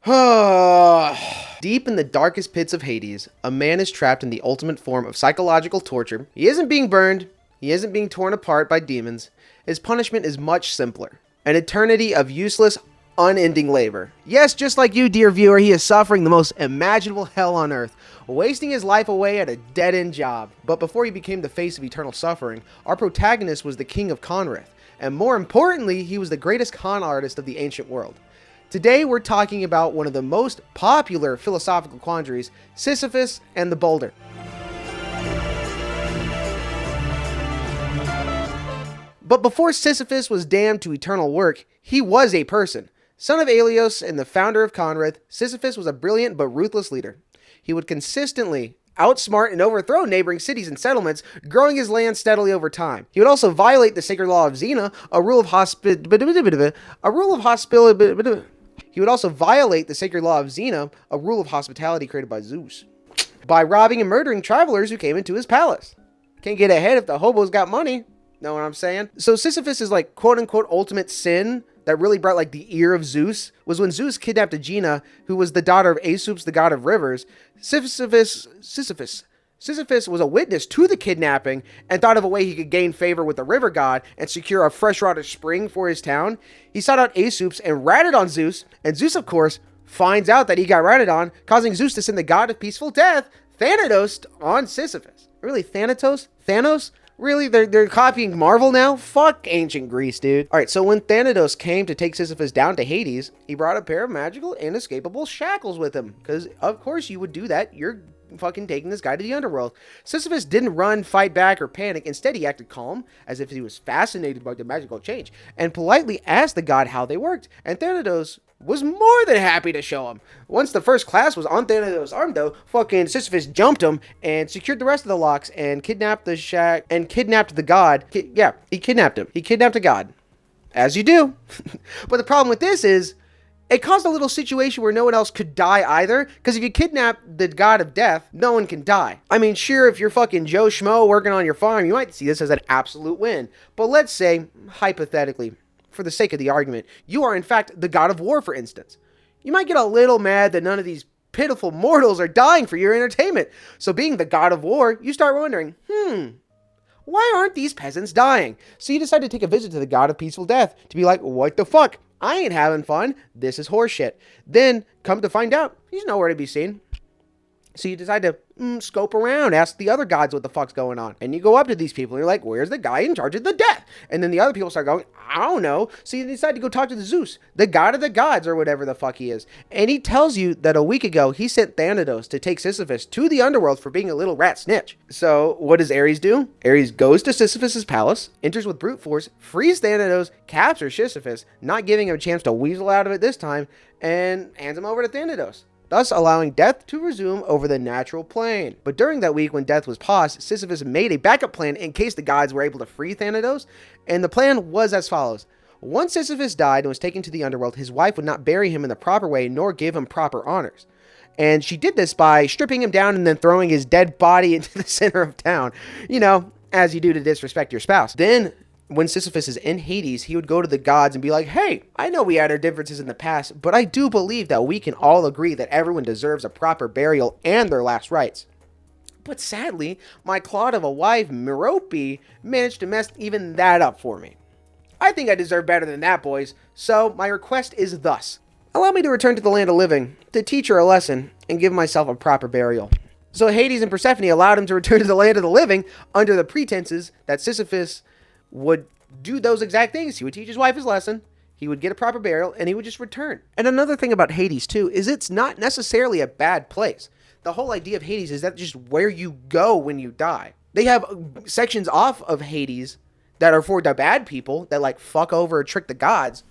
Deep in the darkest pits of Hades, a man is trapped in the ultimate form of psychological torture. He isn't being burned. He isn't being torn apart by demons. His punishment is much simpler. An eternity of useless, unending labor. Yes, just like you, dear viewer, he is suffering the most imaginable hell on earth, wasting his life away at a dead-end job. But before he became the face of eternal suffering, our protagonist was the king of Conrith, and more importantly, he was the greatest con artist of the ancient world. Today, we're talking about one of the most popular philosophical quandaries, Sisyphus and the boulder. But before Sisyphus was damned to eternal work, he was a person. Son of Aelios and the founder of Conrith, Sisyphus was a brilliant but ruthless leader. He would consistently outsmart and overthrow neighboring cities and settlements, growing his land steadily over time. He would also violate the sacred law of Xena, a rule of hospitality created by Zeus, by robbing and murdering travelers who came into his palace. Can't get ahead if the hobos got money. Know what I'm saying? So Sisyphus is like quote-unquote ultimate sin that really brought like the ear of Zeus was when Zeus kidnapped Aegina, who was the daughter of Aesopus, the god of rivers. Sisyphus was a witness to the kidnapping and thought of a way he could gain favor with the river god and secure a freshwater spring for his town. He sought out Aesopus and ratted on Zeus, and Zeus, of course, finds out that he got ratted on, causing Zeus to send the god of peaceful death, Thanatos, on Sisyphus. Really, Thanatos? Thanos? Really? They're copying Marvel now? Fuck ancient Greece, dude. Alright, so when Thanatos came to take Sisyphus down to Hades, he brought a pair of magical, inescapable shackles with him. Because, of course, you would do that. You're fucking taking this guy to the underworld. Sisyphus didn't run, fight back, or panic. Instead, he acted calm, as if he was fascinated by the magical change, and politely asked the god how they worked. And Thanatos was more than happy to show him. Once the first class was on Thanatos' arm, though, fucking Sisyphus jumped him and secured the rest of the locks and kidnapped the shack and kidnapped the god. He kidnapped him. He kidnapped a god. As you do. But the problem with this is, it caused a little situation where no one else could die either, because if you kidnap the god of death, no one can die. I mean, sure, if you're fucking Joe Schmo working on your farm, you might see this as an absolute win. But let's say, hypothetically, for the sake of the argument, you are in fact the god of war, for instance. You might get a little mad that none of these pitiful mortals are dying for your entertainment. So being the god of war, you start wondering, why aren't these peasants dying? So you decide to take a visit to the god of peaceful death to be like, what the fuck? I ain't having fun. This is horseshit. Then, come to find out, he's nowhere to be seen. So you decide to scope around, ask the other gods what the fuck's going on. And you go up to these people and you're like, where's the guy in charge of the death? And then the other people start going, I don't know. So you decide to go talk to the Zeus, the god of the gods, or whatever the fuck he is. And he tells you that a week ago, he sent Thanatos to take Sisyphus to the underworld for being a little rat snitch. So what does Ares do? Ares goes to Sisyphus' palace, enters with brute force, frees Thanatos, captures Sisyphus, not giving him a chance to weasel out of it this time, and hands him over to Thanatos, thus allowing death to resume over the natural plane. But during that week when death was paused, Sisyphus made a backup plan in case the gods were able to free Thanatos, and the plan was as follows. Once Sisyphus died and was taken to the underworld, his wife would not bury him in the proper way nor give him proper honors. And she did this by stripping him down and then throwing his dead body into the center of town. You know, as you do to disrespect your spouse. Then, when Sisyphus is in Hades, he would go to the gods and be like, hey, I know we had our differences in the past, but I do believe that we can all agree that everyone deserves a proper burial and their last rites. But sadly, my clod of a wife, Merope, managed to mess even that up for me. I think I deserve better than that, boys, so my request is thus. Allow me to return to the land of living, to teach her a lesson, and give myself a proper burial. So Hades and Persephone allowed him to return to the land of the living under the pretenses that Sisyphus would do those exact things. He would teach his wife his lesson, he would get a proper burial, and he would just return. And another thing about Hades too is it's not necessarily a bad place. The whole idea of Hades is that just where you go when you die. They have sections off of Hades that are for the bad people that like fuck over or trick the gods.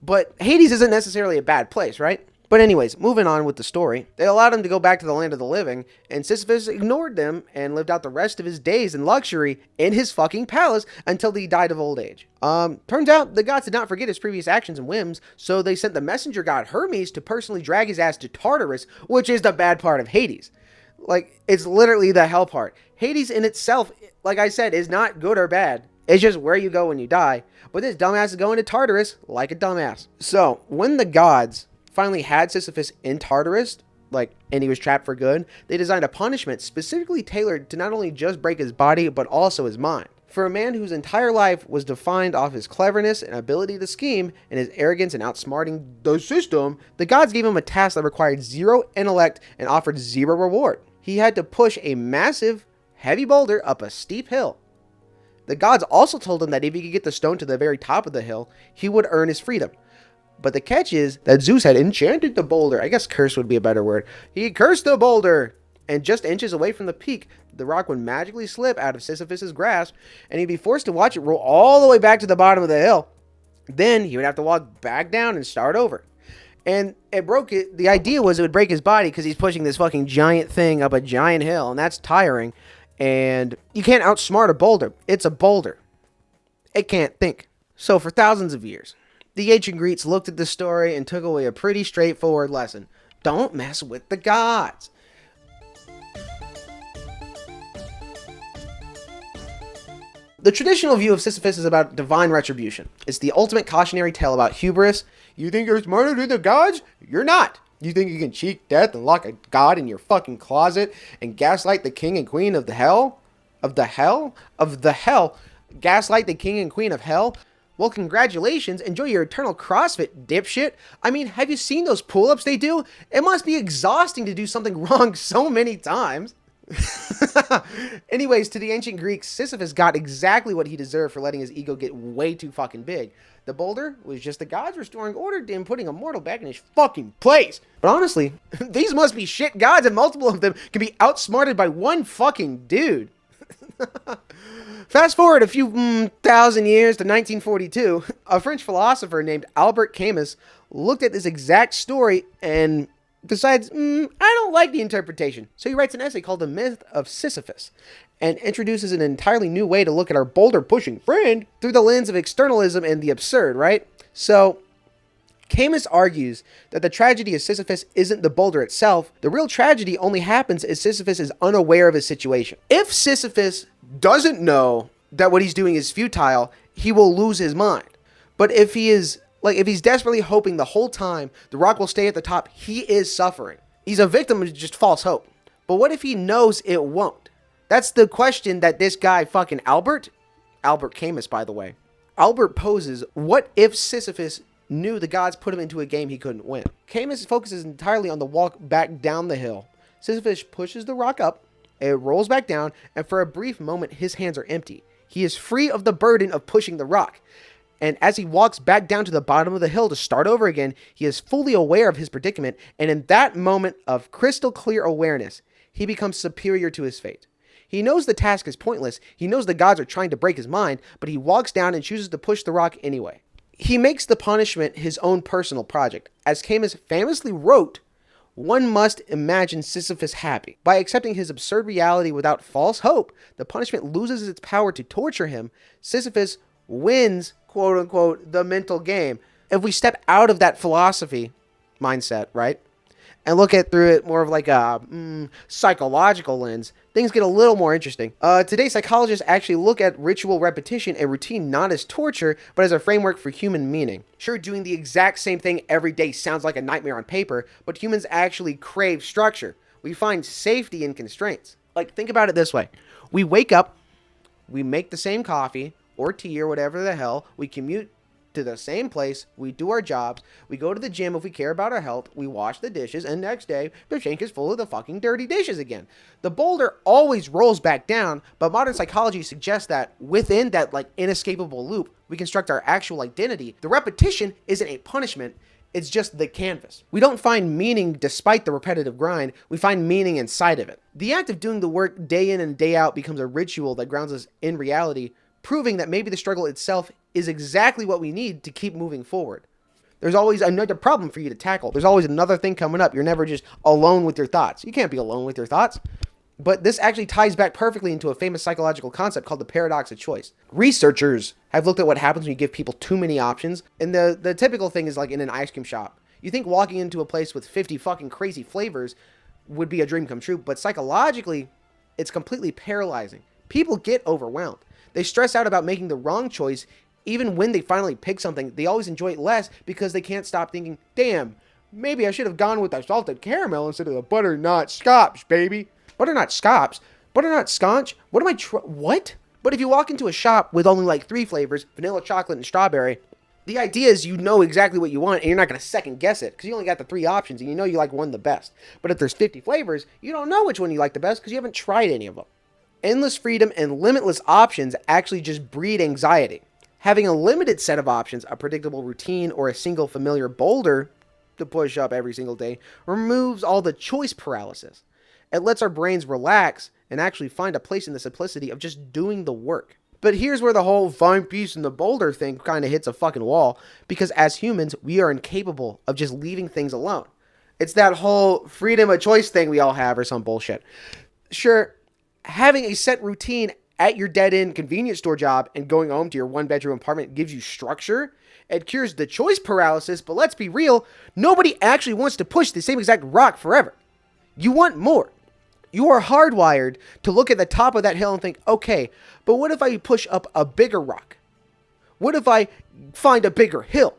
But Hades isn't necessarily a bad place, right? But anyways, moving on with the story, they allowed him to go back to the land of the living, and Sisyphus ignored them and lived out the rest of his days in luxury in his fucking palace until he died of old age. Turns out the gods did not forget his previous actions and whims, so they sent the messenger god Hermes to personally drag his ass to Tartarus, which is the bad part of Hades. Like, it's literally the hell part. Hades in itself, like I said, is not good or bad. It's just where you go when you die. But this dumbass is going to Tartarus like a dumbass. So, when the gods finally had Sisyphus in Tartarus, and he was trapped for good, they designed a punishment specifically tailored to not only just break his body, but also his mind. For a man whose entire life was defined off his cleverness and ability to scheme, and his arrogance in outsmarting the system, the gods gave him a task that required zero intellect and offered zero reward. He had to push a massive, heavy boulder up a steep hill. The gods also told him that if he could get the stone to the very top of the hill, he would earn his freedom. But the catch is that Zeus had enchanted the boulder. I guess curse would be a better word. He cursed the boulder! And just inches away from the peak, the rock would magically slip out of Sisyphus' grasp, and he'd be forced to watch it roll all the way back to the bottom of the hill. Then he would have to walk back down and start over. And the idea was it would break his body because he's pushing this fucking giant thing up a giant hill, and that's tiring. And you can't outsmart a boulder. It's a boulder. It can't think. So for thousands of years, the ancient Greeks looked at this story and took away a pretty straightforward lesson. Don't mess with the gods. The traditional view of Sisyphus is about divine retribution. It's the ultimate cautionary tale about hubris. You think you're smarter than the gods? You're not. You think you can cheat death and lock a god in your fucking closet and gaslight the king and queen of the hell? Of the hell? Of the hell? Gaslight the king and queen of hell? Well, congratulations. Enjoy your eternal CrossFit, dipshit. I mean, have you seen those pull-ups they do? It must be exhausting to do something wrong so many times. Anyways, to the ancient Greeks, Sisyphus got exactly what he deserved for letting his ego get way too fucking big. The boulder was just the gods restoring order to him, putting a mortal back in his fucking place. But honestly, these must be shit gods, and multiple of them can be outsmarted by one fucking dude. Fast forward a few thousand years to 1942, a French philosopher named Albert Camus looked at this exact story and decides, I don't like the interpretation. So he writes an essay called The Myth of Sisyphus and introduces an entirely new way to look at our boulder-pushing friend through the lens of externalism and the absurd, right? So Camus argues that the tragedy of Sisyphus isn't the boulder itself. The real tragedy only happens as Sisyphus is unaware of his situation. If Sisyphus doesn't know that what he's doing is futile, he will lose his mind. But if he's desperately hoping the whole time the rock will stay at the top, he is suffering. He's a victim of just false hope. But what if he knows it won't? That's the question that this guy fucking Albert Camus, by the way, Albert poses. What if Sisyphus knew the gods put him into a game he couldn't win? Camus focuses entirely on the walk back down the hill. Sisyphus pushes the rock up, it rolls back down, and for a brief moment his hands are empty. He is free of the burden of pushing the rock. And as he walks back down to the bottom of the hill to start over again, he is fully aware of his predicament, and in that moment of crystal clear awareness, he becomes superior to his fate. He knows the task is pointless, he knows the gods are trying to break his mind, but he walks down and chooses to push the rock anyway. He makes the punishment his own personal project. As Camus famously wrote, one must imagine Sisyphus happy. By accepting his absurd reality without false hope, the punishment loses its power to torture him. Sisyphus wins, quote unquote, the mental game. If we step out of that philosophy mindset, right, and look at through it more of like a psychological lens, things get a little more interesting. Today, psychologists actually look at ritual repetition and routine not as torture, but as a framework for human meaning. Sure, doing the exact same thing every day sounds like a nightmare on paper, but humans actually crave structure. We find safety in constraints. Like, think about it this way. We wake up, we make the same coffee or tea or whatever the hell, we commute to the same place, we do our jobs, we go to the gym if we care about our health, we wash the dishes, and next day, the sink is full of the fucking dirty dishes again. The boulder always rolls back down, but modern psychology suggests that within that inescapable loop, we construct our actual identity. The repetition isn't a punishment, it's just the canvas. We don't find meaning despite the repetitive grind, we find meaning inside of it. The act of doing the work day in and day out becomes a ritual that grounds us in reality, proving that maybe the struggle itself is exactly what we need to keep moving forward. There's always another problem for you to tackle. There's always another thing coming up. You're never just alone with your thoughts. You can't be alone with your thoughts. But this actually ties back perfectly into a famous psychological concept called the paradox of choice. Researchers have looked at what happens when you give people too many options. And the typical thing is like in an ice cream shop. You think walking into a place with 50 fucking crazy flavors would be a dream come true. But psychologically, it's completely paralyzing. People get overwhelmed. They stress out about making the wrong choice. Even when they finally pick something, they always enjoy it less because they can't stop thinking, damn, Maybe I should have gone with the salted caramel instead of the butternut scotch, baby. Butternut scotch? Butternut scotch? What am I what? But if you walk into a shop with only like 3 flavors, vanilla, chocolate, and strawberry, the idea is you know exactly what you want and you're not going to second guess it because you only got the 3 options and you know you like one the best. But if there's 50 flavors, you don't know which one you like the best because you haven't tried any of them. Endless freedom and limitless options actually just breed anxiety. Having a limited set of options, a predictable routine, or a single familiar boulder to push up every single day removes all the choice paralysis. It lets our brains relax and actually find a place in the simplicity of just doing the work. But here's where the whole find peace in the boulder thing kind of hits a fucking wall, because as humans, we are incapable of just leaving things alone. It's that whole freedom of choice thing we all have or some bullshit. Sure, having a set routine at your dead-end convenience store job and going home to your 1-bedroom apartment gives you structure. It cures the choice paralysis, but let's be real, nobody actually wants to push the same exact rock forever. You want more. You are hardwired to look at the top of that hill and think, okay, but what if I push up a bigger rock? What if I find a bigger hill?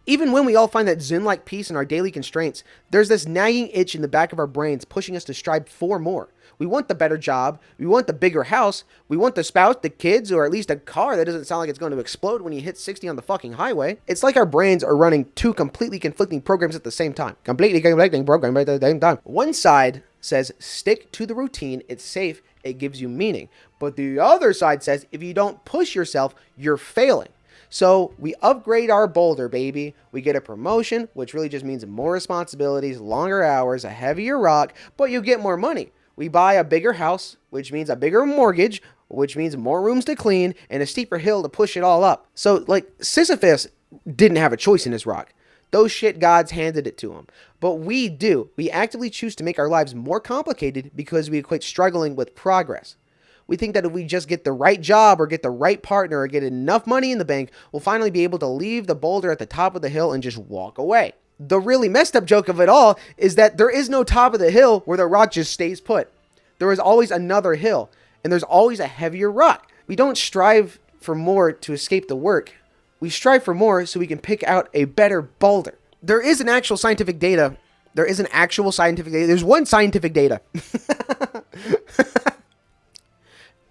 Even when we all find that zen-like peace in our daily constraints, there's this nagging itch in the back of our brains pushing us to strive for more. We want the better job, we want the bigger house, we want the spouse, the kids, or at least a car that doesn't sound like it's going to explode when you hit 60 on the fucking highway. It's like our brains are running 2 completely conflicting programs at the same time. Completely conflicting programs at the same time. One side says, stick to the routine, it's safe, it gives you meaning. But the other side says, if you don't push yourself, you're failing. So we upgrade our boulder, baby. We get a promotion, which really just means more responsibilities, longer hours, a heavier rock, but you get more money. We buy a bigger house, which means a bigger mortgage, which means more rooms to clean, and a steeper hill to push it all up. So, like, Sisyphus didn't have a choice in his rock. Those shit gods handed it to him. But we do. We actively choose to make our lives more complicated because we equate struggling with progress. We think that if we just get the right job or get the right partner or get enough money in the bank, we'll finally be able to leave the boulder at the top of the hill and just walk away. The really messed up joke of it all is that there is no top of the hill where the rock just stays put. There is always another hill, and there's always a heavier rock. We don't strive for more to escape the work. We strive for more so we can pick out a better boulder. There is an actual scientific data. There's one scientific data.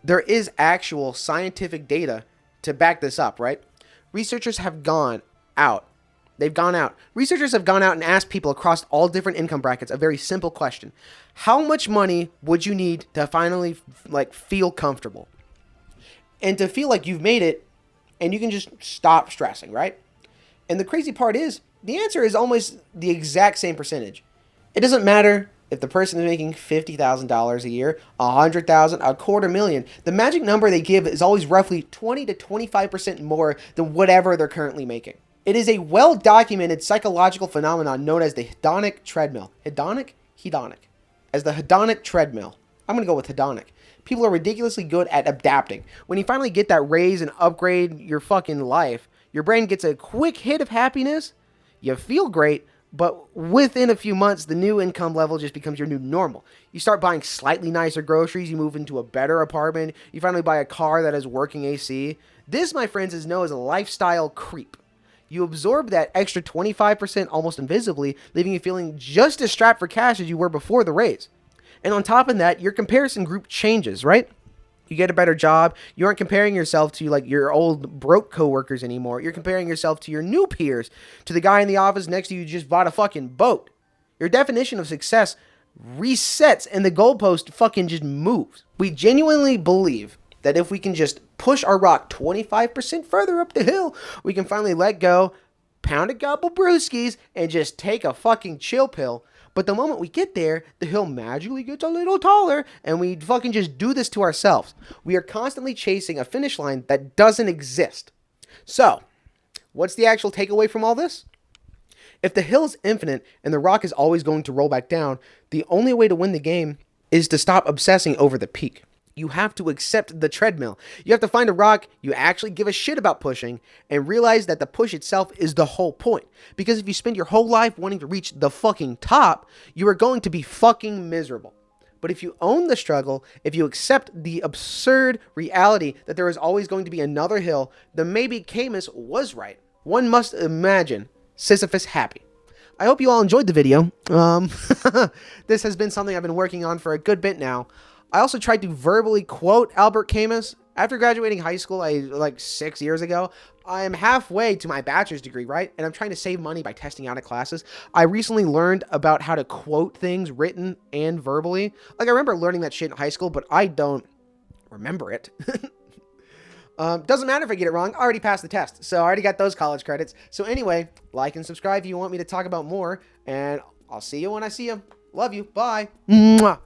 There is actual scientific data to back this up, right? Researchers have gone out. Researchers have gone out and asked people across all different income brackets a very simple question. How much money would you need to finally feel comfortable? And to feel like you've made it and you can just stop stressing, right? And the crazy part is, the answer is almost the exact same percentage. It doesn't matter if the person is making $50,000 a year, $100,000, $250,000. The magic number they give is always roughly 20 to 25% more than whatever they're currently making. It is a well-documented psychological phenomenon known as the hedonic treadmill. Hedonic? As the hedonic treadmill. I'm going to go with hedonic. People are ridiculously good at adapting. When you finally get that raise and upgrade your fucking life, your brain gets a quick hit of happiness. You feel great, but within a few months, the new income level just becomes your new normal. You start buying slightly nicer groceries. You move into a better apartment. You finally buy a car that has working AC. This, my friends, is known as a lifestyle creep. You absorb that extra 25% almost invisibly, leaving you feeling just as strapped for cash as you were before the raise. And on top of that, your comparison group changes, right? You get a better job. You aren't comparing yourself to your old broke coworkers anymore. You're comparing yourself to your new peers, to the guy in the office next to you who just bought a fucking boat. Your definition of success resets and the goalpost fucking just moves. We genuinely believe that if we can just push our rock 25% further up the hill, we can finally let go, pound a couple brewskis, and just take a fucking chill pill. But the moment we get there, the hill magically gets a little taller, and we fucking just do this to ourselves. We are constantly chasing a finish line that doesn't exist. So, what's the actual takeaway from all this? If the hill is infinite and the rock is always going to roll back down, the only way to win the game is to stop obsessing over the peak. You have to accept the treadmill. You have to find a rock you actually give a shit about pushing and realize that the push itself is the whole point. Because if you spend your whole life wanting to reach the fucking top, you are going to be fucking miserable. But if you own the struggle, if you accept the absurd reality that there is always going to be another hill, then maybe Camus was right. One must imagine Sisyphus happy. I hope you all enjoyed the video. This has been something I've been working on for a good bit now. I also tried to verbally quote Albert Camus. After graduating high school, like 6 years ago, I am halfway to my bachelor's degree, right? And I'm trying to save money by testing out of classes. I recently learned about how to quote things written and verbally. Like, I remember learning that shit in high school, but I don't remember it. Doesn't matter if I get it wrong. I already passed the test, so I already got those college credits. So anyway, like and subscribe if you want me to talk about more, and I'll see you when I see you. Love you. Bye. Mwah.